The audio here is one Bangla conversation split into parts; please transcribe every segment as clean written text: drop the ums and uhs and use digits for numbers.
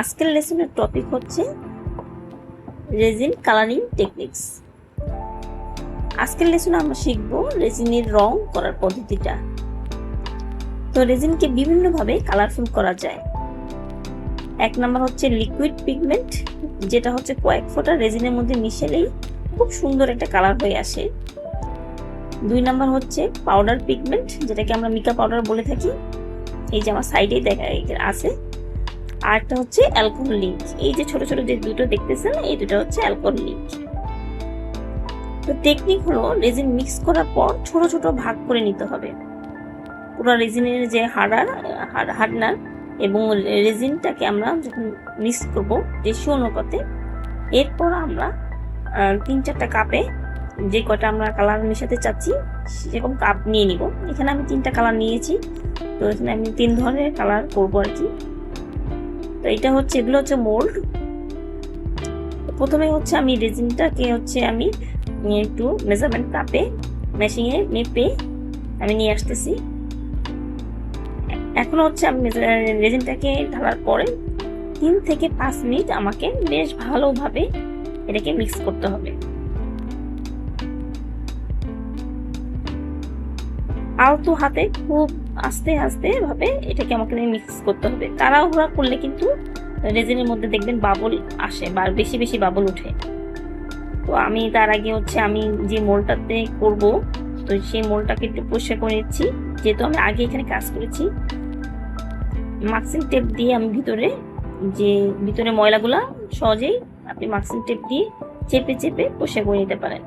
আজকের লেসনের টপিক হচ্ছে রেজিন কালারিং টেকনিক্স। আজকের লেসনে আমরা শিখব রেজিনের রং করার পদ্ধতিটা। তো রেজিনকে বিভিন্নভাবে কালারফুল করা যায়। এক নাম্বার হচ্ছে লিকুইড পিগমেন্ট, যেটা হচ্ছে কয়েক ফোঁটা রেজিনের মধ্যে মিশেলেই খুব সুন্দর একটা কালার হয়ে আসে। দুই নাম্বার হচ্ছে পাউডার পিগমেন্ট, যেটাকে আমরা মিকা পাউডার বলে থাকি। এই যে আমার সাইডে দেখা আছে। আর একটা হচ্ছে অ্যালকোহল ইঙ্ক। এই যে ছোট ছোট যে দুটো দেখতেছেন, এই দুটো হচ্ছে অ্যালকোহল ইঙ্ক। তো টেকনিক হলো রেজিন মিক্স করার পর ছোট ছোট ভাগ করে নিতে হবে। পুরো রেজিনের যে হার্ডনার এবং রেজিনটাকে আমরা যখন মিক্স করব রেশিও অনুপাতে, এরপর আমরা 3-4টা কাপে যে কটা আমরা কালার মেশাতে চাচ্ছি সেরকম কাপ নিয়ে নিব। এখানে আমি 3টা কালার নিয়েছি, তো এখানে আমি 3 ধরনের কালার করবো আর কি। তো এটা হচ্ছে, এগুলো হচ্ছে মোল্ড। প্রথমে হচ্ছে আমি রেজিনটাকে আমি একটু মেজারমেন্ট কাপে মেশিনে মেপে আমি নিয়ে আসতেছি। এখন হচ্ছে আমি রেজিনটাকে ঢালার পরে 3 থেকে 5 মিনিট আমাকে বেশ ভালোভাবে এটাকে মিক্স করতে হবে। আলতো হাতে খুব আস্তে আস্তে ভাবে এটাকে আমাকে মিক্স করতে হবে। তাড়াহুড়া করলে কিন্তু রেজিনের মধ্যে দেখবেন বাবল আসে বা বেশি বেশি বাবল উঠে। তো আমি তার আগে আমি যে মোলটাতে করব, তো সেই মোলটাকে একটু পরিষ্কার করে নিচ্ছি। যেহেতু আমি আগে এখানে কাজ করেছি, মাস্কিং টেপ দিয়ে আমি ভিতরে ময়লাগুলা সহজেই আপনি মাস্কিং টেপ দিয়ে চেপে চেপে পরিষ্কার করে নিতে পারেন।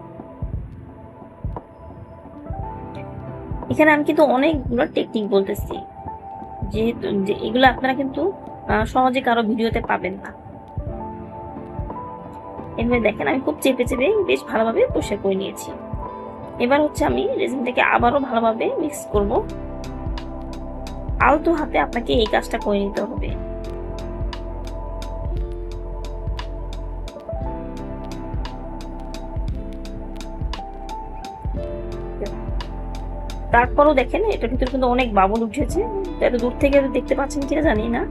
এখানে আমি কিন্তু অনেকগুলো টেকনিক বলতেছি, যেহেতু এগুলো আপনারা কিন্তু সহজে কারো ভিডিওতে পাবেন না। এভাবে দেখেন আমি খুব চেপে চেপে বেশ ভালোভাবে পরিষ্কার করে নিয়েছি। এবার আমি রেজিনটাকে আবারও ভালোভাবে মিক্স করব। আলতো হাতে আপনাকে এই কাজটা করে নিতে হবে। তারপরও দেখেন এটার ভিতরে কিন্তু অনেক বাবল উঠেছে। এত দূর থেকে দেখতে পাচ্ছেন কিনা জানি না।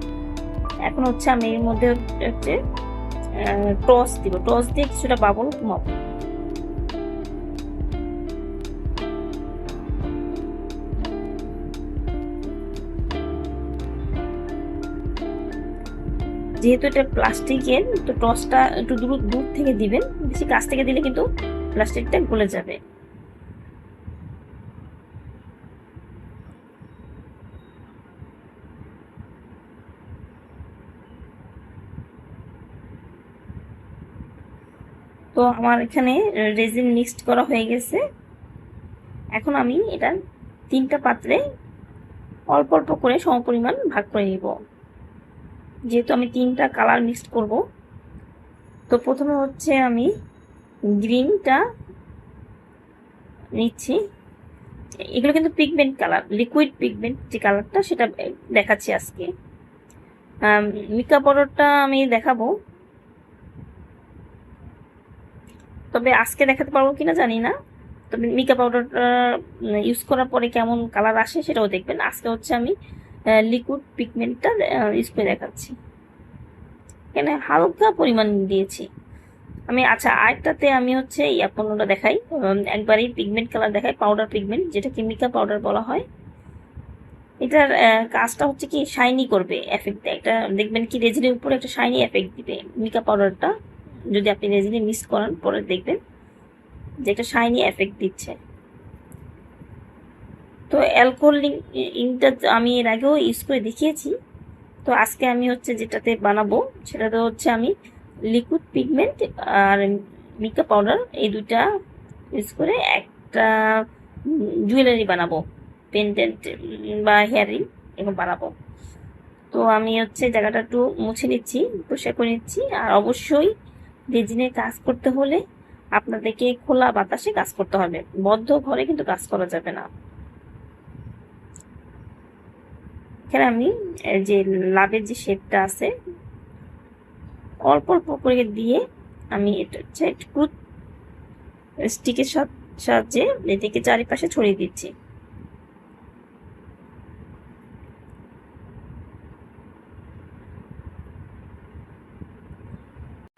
এখন আমি এর মধ্যে টস দিব। টস দিয়ে কিছুটা বাবল কমাবো। যেহেতু এটা প্লাস্টিকের, তো টসটা একটু দূর থেকে দিবেন, বেশি কাছ থেকে দিলে কিন্তু প্লাস্টিকটা গলে যাবে। তো আমার এখানে রেজিন মিক্সড করা হয়ে গেছে। এখন আমি এটা 3টা পাত্রে অল্প অল্প করে সমপরিমাণ ভাগ করে নিব। যেহেতু আমি 3টা কালার মিক্সড করব, তো প্রথমে আমি গ্রিনটা নিচ্ছি। এগুলো কিন্তু পিগমেন্ট কালার, লিকুইড পিগমেন্ট যে কালারটা সেটা দেখাচ্ছি আজকে। মিকা পাউডারটা আমি দেখাবো, তবে আজকে দেখাতে পারবো কিনা জানি না। তবে মিকা পাউডারটা ইউজ করার পরে কেমন কালার আসে সেটাও দেখবেন। আজকে আমি লিকুইড পিগমেন্টটা ইউজ করে দেখাচ্ছি। এখানে হালকা পরিমাণ দিয়েছি আমি। আচ্ছা, আরেকটাতে আমি পণ্যটা দেখাই, একবারই পিগমেন্ট কালার দেখাই, পাউডার পিগমেন্ট, যেটাকে মিকা পাউডার বলা হয়। এটার কাজটা কি শাইনি করবে, এফেক্ট দেয়। এটা দেখবেন কি রেজিনের উপরে একটা শাইনি এফেক্ট দিবে মিকা পাউডারটা। যদি আপনি রেজিনে মিক্স করান পরে দেখবেন যে একটা শাইনি এফেক্ট দিচ্ছে। তো অ্যালকোহল ইঙ্কটা আমি এর আগেও ইউজ করে দেখিয়েছি। তো আজকে আমি যেটাতে বানাবো সেটাতে আমি লিকুইড পিগমেন্ট আর মিকা পাউডার এই দুটা ইউজ করে একটা জুয়েলারি বানাবো, পেন্ডেন্ট বা হেয়ারিং এরকম বানাবো। তো আমি জায়গাটা একটু মুছে নিচ্ছি, পরিষ্কার করে নিচ্ছি। আর অবশ্যই রেজিনের কাজ করতে হলে আপনাদেরকে খোলা বাতাসে কাজ করতে হবে, বদ্ধ ঘরে কিন্তু কাজ করা যাবে না। এখানে আমি যে লাভের যে শেপটা আছে অল্প অল্প করে দিয়ে আমি এটা একটু স্টিকের সাহায্যে এটাকে চারিপাশে ছড়িয়ে দিচ্ছি।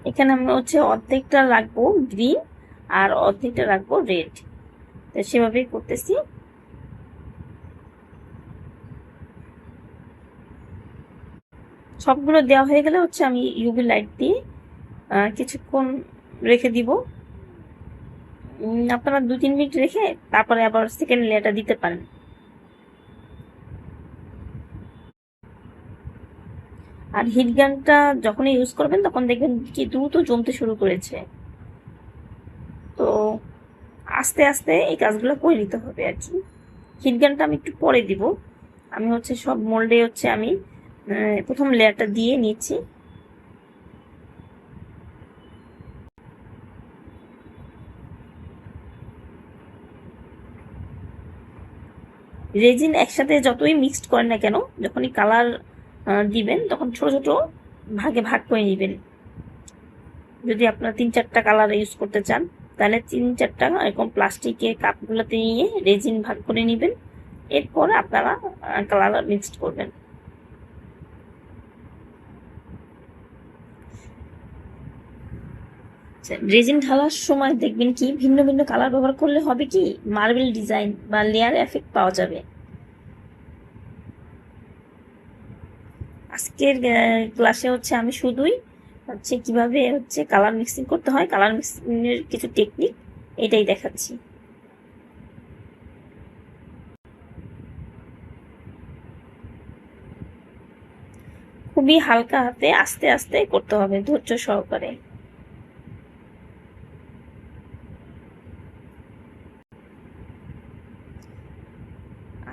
এখানে আমি হচ্ছে অর্ধেকটা রাখবো গ্রিন আর অর্ধেকটা রাখবো রেড, তো সেভাবেই করতেছি। সবগুলো দেওয়া হয়ে গেলে হচ্ছে আমি ইউভি লাইট দিয়ে কিছুক্ষণ রেখে দিব। আপনারা 2-3 মিনিট রেখে তারপরে আবার সেকেন্ড লেয়ারটা দিতে পারেন। আর হিট গানটা যখন ইউজ করবেন তখন দেখবেন কি দ্রুত জমতে শুরু করেছে, তো আস্তে আস্তে এই কাজগুলো করে নিতে হবে আর কি। হিট গানটা আমি একটু পরে দিব। আমি হচ্ছে সব মোল্ডে হচ্ছে আমি প্রথম লেয়ারটা দিয়ে নিচ্ছি। রেজিন একসাথে যতই মিক্সড করেন না কেন, যখনই কালার দিবেন তখন ছোট ছোট ভাগে ভাগ করে নেবেন। যদি আপনারা 3-4টা কালার ইউজ করতে চান তাহলে 3-4টা এরকম প্লাস্টিকের কাপগুলোতে নিয়ে রেজিন ভাগ করে নেবেন। এরপর আপনারা কালার মিক্সড করবেন। রেজিন ঢালার সময় দেখবেন কি ভিন্ন ভিন্ন কালার ব্যবহার করলে হবে কি মার্বেল ডিজাইন বা লেয়ার এফেক্ট পাওয়া যাবে। আজকের ক্লাসে হচ্ছে আমি শুধুই হচ্ছে কিভাবে হচ্ছে কালার মিক্সিং করতে হয়, কালার মিক্সিং এর কিছু টেকনিক এটাই দেখাচ্ছি। খুবই হালকা হাতে আস্তে আস্তে করতে হবে, ধৈর্য সহকারে।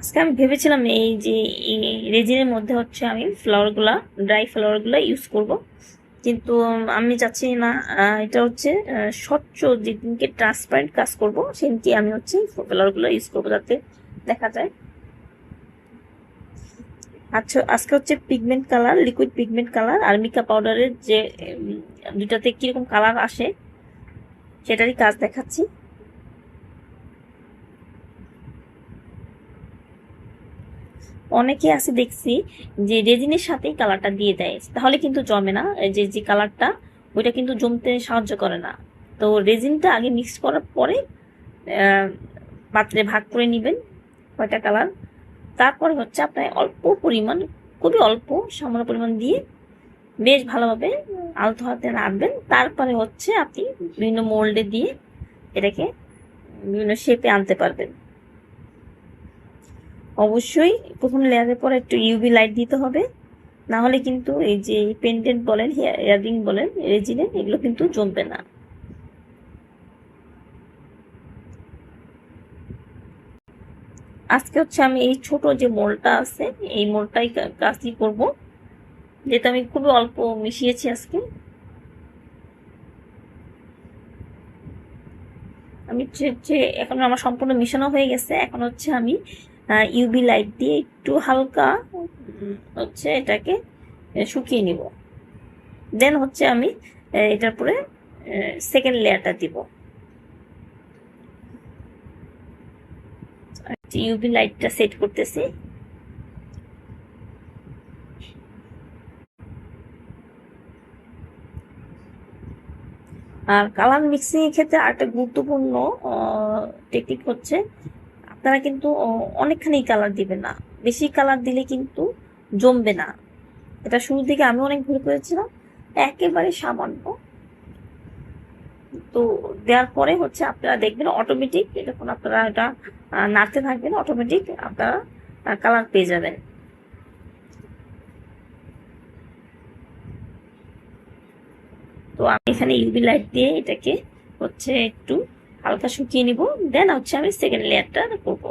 আজকে আমি ভেবেছিলাম এই যে এই রেজিনের মধ্যে হচ্ছে আমি ফ্লাওয়ারগুলা, ড্রাই ফ্লাওয়ারগুলা ইউজ করব, কিন্তু আমি চাচ্ছি না। এটা হচ্ছে স্বচ্ছ যেদিনকে ট্রান্সপারেন্ট কাজ করব সেদিনকে আমি হচ্ছে ফ্লাওয়ারগুলো ইউজ করবো যাতে দেখা যায়। আচ্ছা, আজকে হচ্ছে pigment colour, liquid pigment colour আর মিকা পাউডারের যে দুটাতে কিরকম কালার আসে সেটারই কাজ দেখাচ্ছি। অনেকে আছে দেখছি যে রেজিনের সাথেই কালারটা দিয়ে দেয়, তাহলে কিন্তু জমে না। যে যে কালারটা ওইটা কিন্তু জমতে সাহায্য করে না। তো রেজিনটা আগে মিক্স করার পরে পাত্রে ভাগ করে নেবেন কয়টা কালার, তারপরে হচ্ছে আপনার অল্প পরিমাণ, খুবই অল্প সামান্য পরিমাণ দিয়ে বেশ ভালোভাবে আলতো হাতে নাড়বেন। তারপরে হচ্ছে আপনি বিভিন্ন মোল্ডে দিয়ে এটাকে বিভিন্ন শেপে আনতে পারবেন। অবশ্যই প্রথম লেয়ারের পর একটু ইউভি লাইট দিতে হবে, না হলে কিন্তু এই যে পেন্ডেন্ট বলেন, ইয়াররিং বলেন রেজিনের, এগুলো কিন্তু জমবে না। আজকে হচ্ছে আমি এই ছোট যে মোলটা আছে এই মোলটাই কাজই করব, যেটা আমি খুবই অল্প মিশিয়েছি আজকে। আমি যে এখন আমার সম্পূর্ণ মিশানো হয়ে গেছে, এখন হচ্ছে আমি ইউভি লাইট দিয়ে একটু হালকা হচ্ছে এটাকে শুকিয়ে নিব। দেন হচ্ছে আমি এটার পরে সেকেন্ড লেয়ারটা দিব। ইউভি লাইটটা সেট করতেছি। আর কালার মিক্সিং এর ক্ষেত্রে আরেকটা গুরুত্বপূর্ণ টেকনিক হচ্ছে আপনারা কিন্তু অনেকখানি কালার দিবেন না, বেশি কালার দিলে কিন্তু জমবে না। এটা শুরু থেকে আমি অনেক ভুল করেছিলাম, একেবারে সামান্য। তো দেওয়ার পরে হচ্ছে আপনারা দেখবেন অটোমেটিক যখন আপনারা এটা নাড়তে থাকবেন অটোমেটিক আপনারা কালার পেয়ে যাবেন। তো আমি এখানে ইউভি লাইট দিয়ে এটাকে হচ্ছে একটু হালকা শুকিয়ে নিব, দেন হচ্ছে আমি সেকেন্ড লেয়ারটা করব।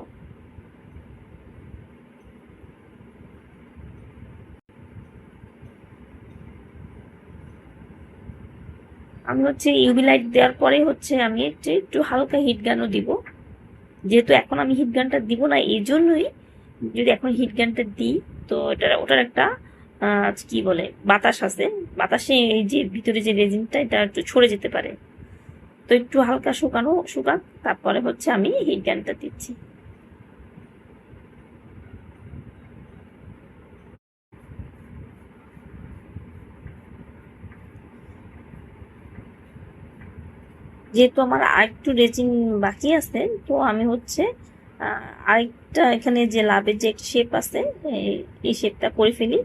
আমি হচ্ছে ইউভি লাইট দেওয়ার পরে হচ্ছে আমি একটু হালকা হিট গানও দিব। যেহেতু এখন আমি হিট গানটা দিব না, এই জন্যই যদি এখন হিট গানটা দিই তো ওটার একটা কি বলে বাতাস আছে, বাতাসে এই যে ভিতরে যে রেজিনটা এটা একটু ছড়ে যেতে পারে। তো একটু হালকা শুকান, তারপরে হচ্ছে আমি হিট গানটা দিচ্ছি। যেহেতু আমার আরেকটু রেজিন বাকি আছে, তো আমি হচ্ছে আরেকটা এখানে যে লাভের যে শেপ আছে এই শেপটা করে ফেলি।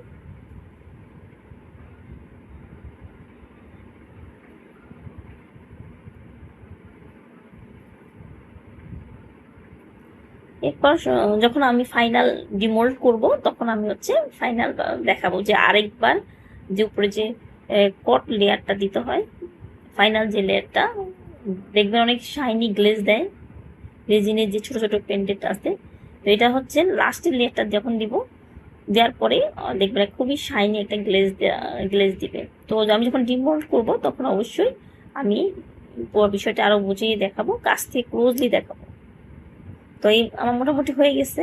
এরপর যখন আমি ফাইনাল ডিমোল্ড করব, তখন আমি হচ্ছে ফাইনাল দেখাবো যে আরেকবার যে উপরে যে কট লেয়ারটা দিতে হয়, ফাইনাল যে লেয়ারটা দেখবেন অনেক শাইনি গ্লেজ দেয় রেজিনের যে ছোট ছোট পেন্টেড আছে। তো এটা হচ্ছে লাস্টের লেয়ারটা যখন দিব, দেওয়ার পরে দেখবেন খুবই শাইনি একটা গ্লেজ দিবে। তো আমি যখন ডিমোল্ড করব তখন অবশ্যই আমি পুরো বিষয়টা আরো বুঝিয়ে দেখাবো, কাছ থেকে ক্লোজলি দেখাবো। তো এই আমার মোটামুটি হয়ে গেছে,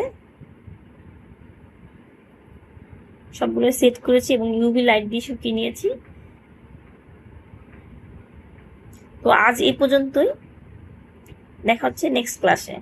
সবগুলো সেট করেছি এবং ইউভি লাইট দিয়ে শুকিয়ে নিয়েছি। তো আজ এই পর্যন্তই, দেখা হচ্ছে নেক্সট ক্লাসে।